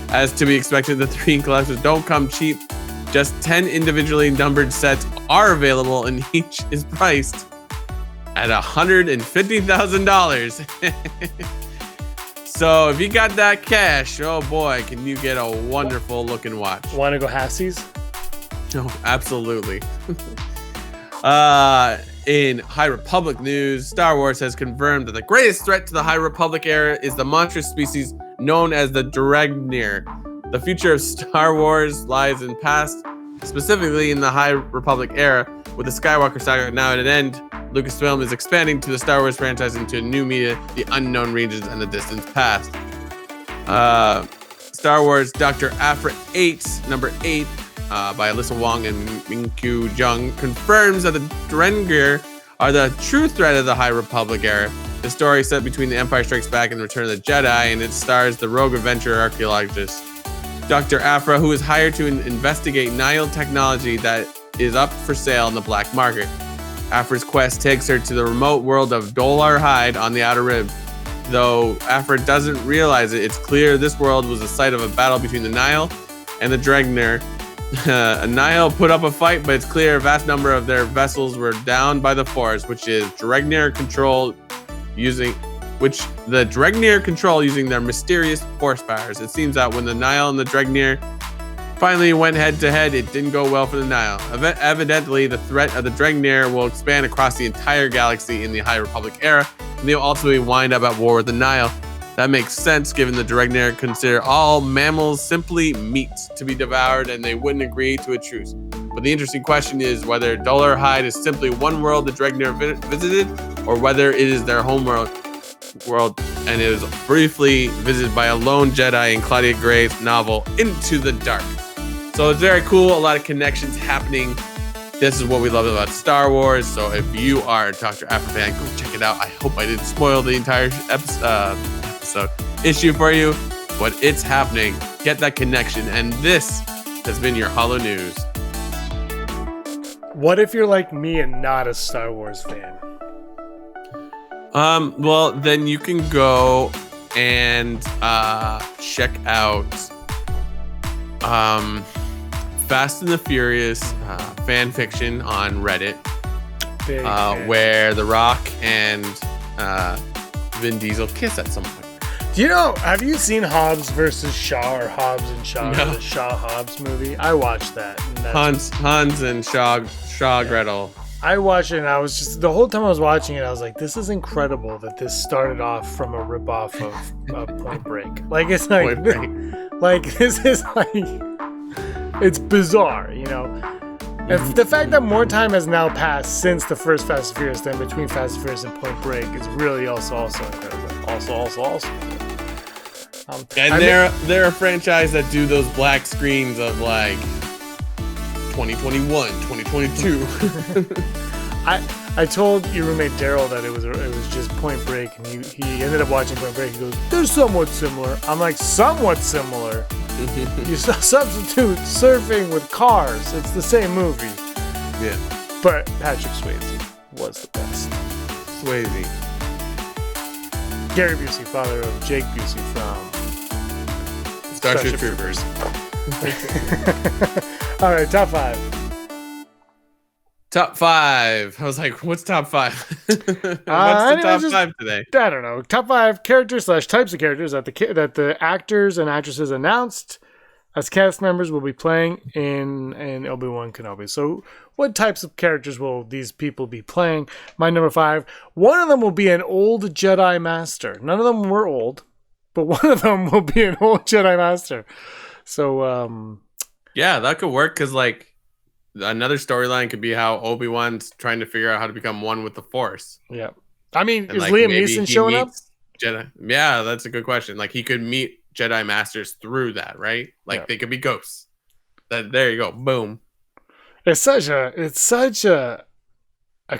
As to be expected, the 3 collectors don't come cheap. Just 10 individually numbered sets are available, and each is priced at $150,000. So if you got that cash, oh boy, can you get a wonderful looking watch. Want to go halfsies? Oh, absolutely. In High Republic news, Star Wars has confirmed that the greatest threat to the High Republic era is the monstrous species known as the Dragnir. The future of Star Wars lies in past, specifically in the High Republic era, With the Skywalker saga now at an end, Lucasfilm is expanding to the Star Wars franchise into new media, the unknown regions, and the distant past. Star Wars Dr. Aphra 8, number 8, by Alyssa Wong and Mingqiu Jung, confirms that the Drengir are the true threat of the High Republic era. The story is set between The Empire Strikes Back and Return of the Jedi, and it stars the rogue adventurer archaeologist Dr. Aphra, who is hired to investigate Nihil technology that is up for sale in the black market. Aphra's quest takes her to the remote world of Dolar Hyde on the Outer Rim. Though Aphra doesn't realize it, it's clear this world was the site of a battle between the Nihil and the Drengir. Nihil put up a fight, but it's clear a vast number of their vessels were downed by the Force, which the Drengir control using their mysterious force powers. It seems that when the Nihil and the Drengir finally went head to head, it didn't go well for the Nihil. Evidently, the threat of the Drengir will expand across the entire galaxy in the High Republic era, and they'll ultimately wind up at war with the Nihil. That makes sense given the Drengir consider all mammals simply meat to be devoured, and they wouldn't agree to a truce. But the interesting question is whether Dolar Hyde is simply one world the Drengir visited, or whether it is their home world and it was briefly visited by a lone Jedi in Claudia Gray's novel Into the Dark. So it's very cool, a lot of connections happening. This is what we love about Star Wars. So if you are a Dr. Aphra fan, go check it out. I hope I didn't spoil the entire episode issue for you, but it's happening. Get that connection. And this has been your Holo News. What if you're like me and not a Star Wars fan? Well, then you can go and check out Fast and the Furious fan fiction on Reddit, where The Rock and Vin Diesel kiss at some point. Do you know, have you seen Hobbs versus Shaw, or Hobbs and Shaw, No. the Shaw-Hobbs movie? I watched that. And Hans and Shaw Gretel. I watched it, and I was just, the whole time I was watching it, I was like, this is incredible that this started off from a ripoff of Point Break. Like, it's like, Point Break. like, this is like, it's bizarre, you know? And the fact that more time has now passed since the first Fast and Furious than between Fast and Furious and Point Break is really also incredible. Also. And they're a franchise that do those black screens of like 2021, 2022. I told your roommate Daryl that it was just Point Break, and he ended up watching Point Break. He goes, "They're somewhat similar." I'm like, "Somewhat similar." You substitute surfing with cars. It's the same movie. Yeah. But Patrick Swayze was the best. Swayze. Gary Busey, father of Jake Busey from Starship Troopers. All right, top 5. Top 5. I was like, what's top 5? What's the top 5 today? I don't know. Top 5 characters / types of characters that the actors and actresses announced as cast members will be playing in Obi-Wan Kenobi. So what types of characters will these people be playing? My number 5. One of them will be an old Jedi Master. None of them were old, but one of them will be an old Jedi Master. So, yeah, that could work because, like, another storyline could be how Obi-Wan's trying to figure out how to become one with the Force. yeah. I mean, And, is like, Liam maybe Neeson he showing up? meets Jedi. Yeah, that's a good question. Like, he could meet Jedi Masters through that, right? Like, Yeah. they could be ghosts. There you go. Boom. It's such a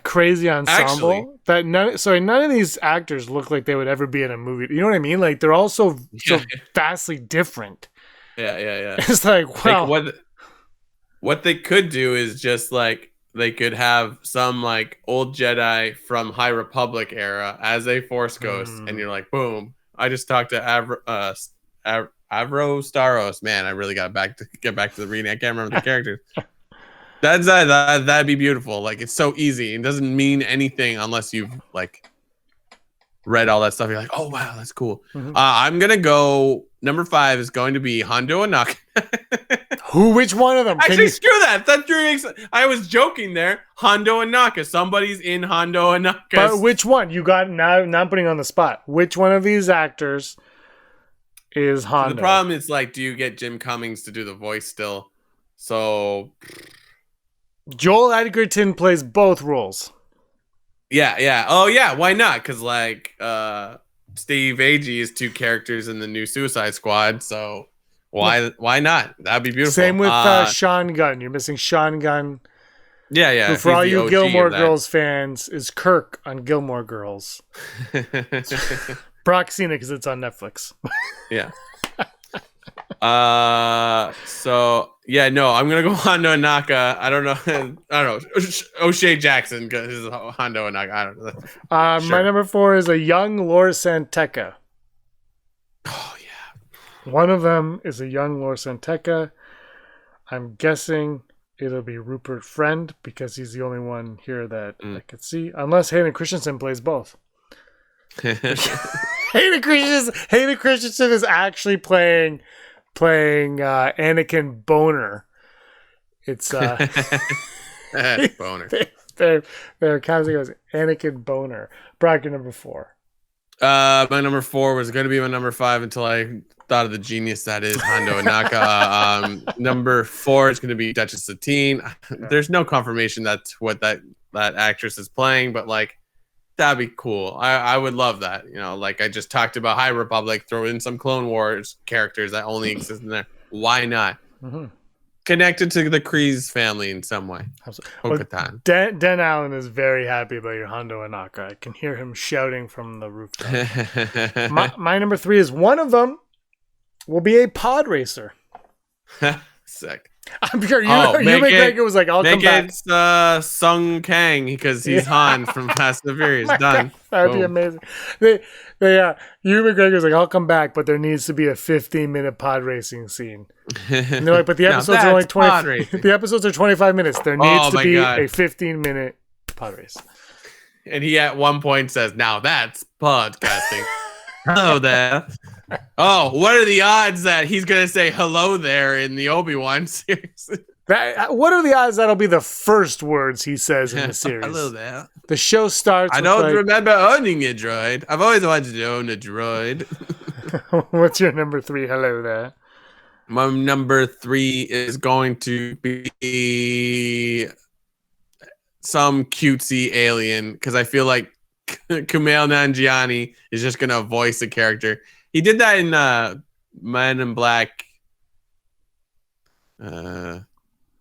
crazy ensemble. Actually- that none of these actors look like they would ever be in a movie. You know what I mean? Like, they're all so vastly different. Yeah. It's like, wow. Like, what they could do is just like they could have some like old Jedi from High Republic era as a Force ghost, and you're like, boom! I just talked to Avro Staros. Man, I really got get back to the reading. I can't remember the characters. That'd be beautiful. Like, it's so easy. It doesn't mean anything unless you've like read all that stuff. You're like, oh wow, that's cool. I'm gonna go. Number 5 is going to be Hondo Anaka. Which one of them? Actually, screw that. I was joking there. Hondo Anaka. Somebody's in Hondo Anaka. But which one? You got now I'm putting on the spot. Which one of these actors is Hondo? The problem is, like, do you get Jim Cummings to do the voice still? So Joel Edgerton plays both roles. Yeah. Oh, yeah. Why not? Because, like, Steve Agee is 2 characters in the new Suicide Squad. So why not? That'd be beautiful. Same with Sean Gunn. You're missing Sean Gunn. Yeah. Who, for all you Gilmore Girls fans, is Kirk on Gilmore Girls. Brock's seen it because it's on Netflix. Yeah. So yeah, no, I'm gonna go Hondo Ohnaka. I don't know. O'Shea Jackson because it's Hondo Ohnaka. I don't know. Sure. My number 4 is a young Laura Santeca. Oh yeah. One of them is a young Laura Santeca. I'm guessing it'll be Rupert Friend because he's the only one here that I could see. Unless Hayden Christensen plays both. Hayden Christensen is actually playing Anakin Boner. It's Boner. They're casting as Anakin Boner. Brock, your number 4. My number 4 was going to be my number 5 until I thought of the genius that is Hondo Ohnaka. Number 4 is going to be Duchess Satine. There's no confirmation that's what that actress is playing, but like that'd be cool. I would love that. You know, like I just talked about High Republic, throw in some Clone Wars characters that only exist in there. Why not? Mm-hmm. Connected to the Kryze family in some way. Well, Dan Allen is very happy about your Hondo Ohnaka. I can hear him shouting from the rooftop. my number 3 is one of them will be a pod racer. Sick. I'm sure McGregor was like, I'll come back. It's Sung Kang because he's Han from Fast and the Furious. Done. That would be amazing. Ewan McGregor's like, I'll come back, but there needs to be a 15-minute pod racing scene. And they're like, but the episodes are only 20. The episodes are 25 minutes. There needs to be a 15-minute pod race. And he at one point says, "Now that's podcasting." Hello there. Oh, what are the odds that he's going to say hello there in the Obi-Wan series? What are the odds that'll be the first words he says in the series? Hello there. The show starts I don't remember owning a droid. I've always wanted to own a droid. What's your number 3? Hello there. My number 3 is going to be some cutesy alien because I feel like Kumail Nanjiani is just going to voice a character. He did that in Men in Black.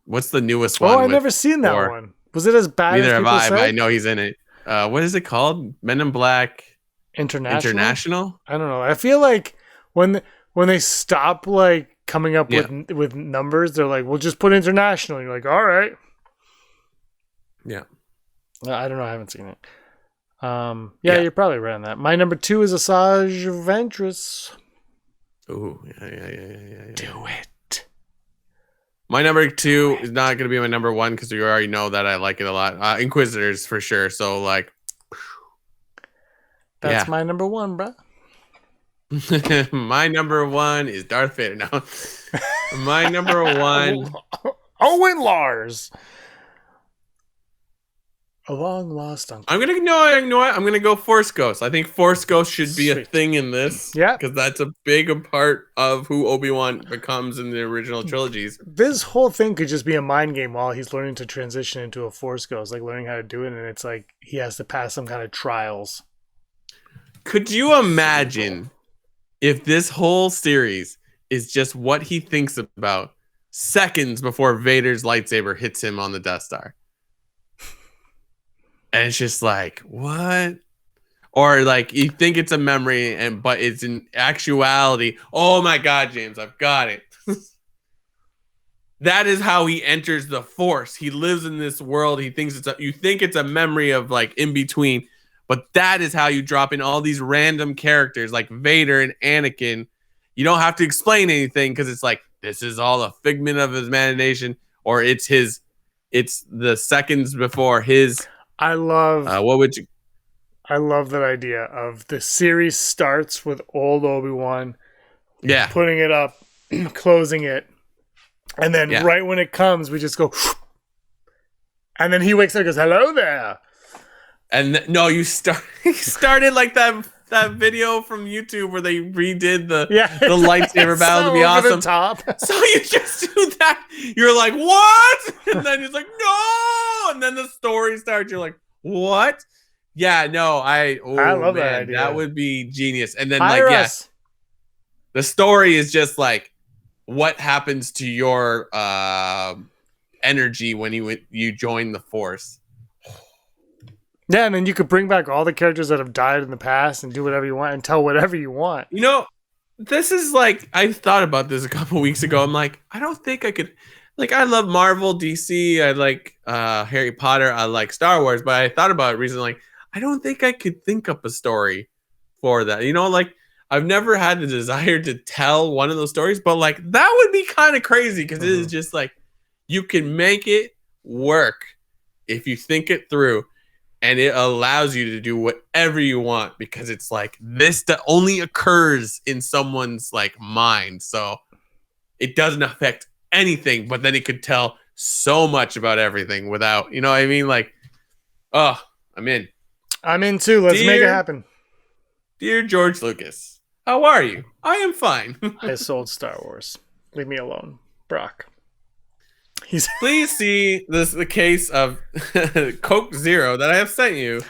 What's the newest one? Oh, I've never seen that one. Was it as bad Neither as have people I, say? but I know he's in it. What is it called? Men in Black International? I don't know. I feel like when they stop like coming up with numbers, they're like, we'll just put international. And you're like, all right. Yeah. I don't know. I haven't seen it. You're probably right on that. My number 2 is Asajj Ventress. Ooh, yeah. Do it. My number 2 is not going to be my number 1 because you already know that I like it a lot. Inquisitors for sure. So like, that's my number 1, bro. My number 1 is Darth Vader. No, my number 1. Owen Lars. A long lost uncle. I'm gonna go Force Ghost. I think Force Ghost should be a thing in this. Yeah, because that's a big part of who Obi-Wan becomes in the original trilogies. This whole thing could just be a mind game while he's learning to transition into a Force Ghost, like learning how to do it, and it's like he has to pass some kind of trials. Could you imagine if this whole series is just what he thinks about seconds before Vader's lightsaber hits him on the Death Star? And it's just like, what? Or like you think it's a memory, but it's in actuality. Oh my God, James, I've got it. That is how he enters the Force. He lives in this world. He thinks you think it's a memory of like in between, but that is how you drop in all these random characters like Vader and Anakin. You don't have to explain anything because it's like this is all a figment of his imagination, or it's the seconds before his. I love. What would you? I love that idea of the series starts with old Obi-Wan, putting it up, closing it, and then right when it comes, we just go, and then he wakes up and goes, "Hello there." And no, you started like that that video from YouTube where they redid the Yeah, lightsaber battle to be over the awesome. top. So you just do that. You're like, what? And then he's like, no. And then the story starts. You're like, what? Yeah, no, I love that idea. That would be genius. And then Hire like, us. the story is just like what happens to your energy when you join the Force. Yeah, and then you could bring back all the characters that have died in the past and do whatever you want and tell whatever you want. You know, this is like, I thought about this a couple weeks ago. I'm like, I don't think I could, like, I love Marvel, DC, I like Harry Potter, I like Star Wars, but I thought about it recently, like, I don't think I could think up a story for that. You know, like, I've never had the desire to tell one of those stories, but like, that would be kind of crazy because it is just like, you can make it work if you think it through. And it allows you to do whatever you want because it's like this that only occurs in someone's like mind. So it doesn't affect anything, but then it could tell so much about everything without, you know what I mean? Like, oh, I'm in. I'm in too. Let's make it happen. Dear George Lucas, how are you? I am fine. I sold Star Wars. Leave me alone. Brock. Please see the case of Coke Zero that I have sent you.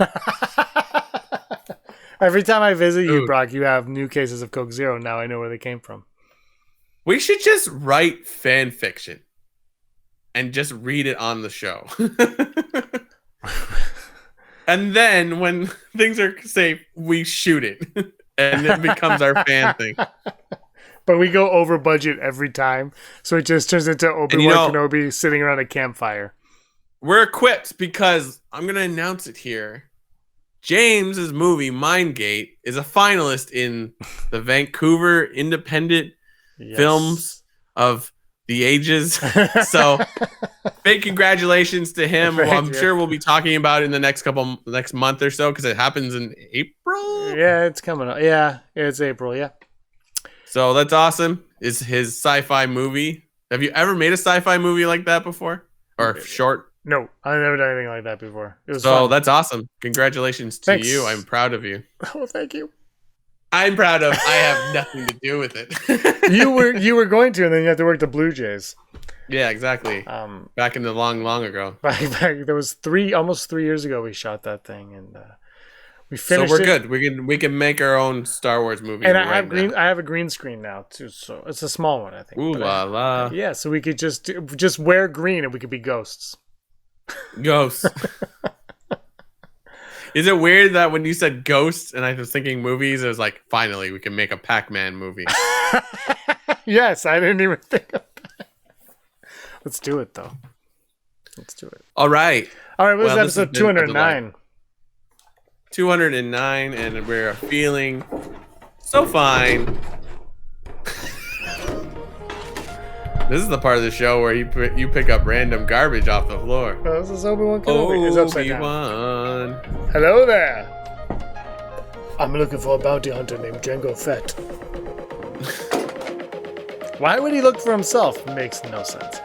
Every time I visit you, Brock, you have new cases of Coke Zero. Now I know where they came from. We should just write fan fiction and just read it on the show. And then when things are safe, we shoot it. And it becomes our fan thing. But we go over budget every time. So it just turns into Obi-Wan Kenobi sitting around a campfire. We're equipped because I'm going to announce it here. James's movie, Mindgate, is a finalist in the Vancouver Independent Films of the Ages. So big congratulations to him. Well, I'm sure we'll be talking about it in the next month or so because it happens in April. Yeah, it's coming up. Yeah, it's April. Yeah. So that's awesome. It's his sci-fi movie. Have you ever made a sci-fi movie like that before? Or short? No, I've never done anything like that before. It was so fun. That's awesome. Congratulations to Thanks. you. I'm proud of you. Oh, thank you. I'm proud of. I have nothing to do with it. You were going to, and then you had to work the Blue Jays. Yeah, exactly. Back in the long ago. Back there was almost 3 years ago we shot that thing, and we finished. So we're good. We can make our own Star Wars movie. And I have a green screen now too, so it's a small one, I think. Ooh la la. Yeah, so we could just wear green and we could be ghosts. Ghosts. Is it weird that when you said ghosts and I was thinking movies, it was like, finally, we can make a Pac-Man movie. Yes, I didn't even think of that. Let's do it, though. Let's do it. All right. What is episode 209? 209, and we're feeling so fine. This is the part of the show where you pick up random garbage off the floor. Oh, this is Obi-Wan Kenobi. It's upside down. Obi-Wan. Hello there. I'm looking for a bounty hunter named Jango Fett. Why would he look for himself? Makes no sense.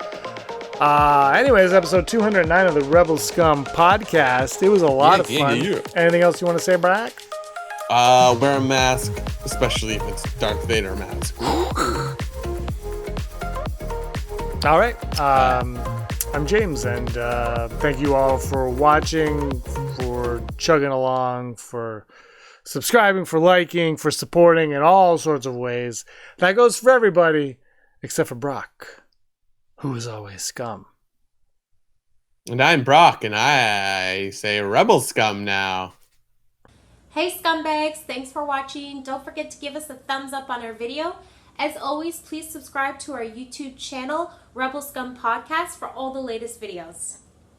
Anyways, episode 209 of the Rebel Scum podcast. It was a lot of fun. Yeah. Anything else you want to say, Brack? Wear a mask, especially if it's Darth Vader mask. All right. I'm James, and thank you all for watching, for chugging along, for subscribing, for liking, for supporting in all sorts of ways. That goes for everybody except for Brock, who is always scum. And I'm Brock, and I say Rebel Scum now. Hey scumbags, thanks for watching. Don't forget to give us a thumbs up on our video. As always, please subscribe to our YouTube channel, Rebel Scum Podcast, for all the latest videos.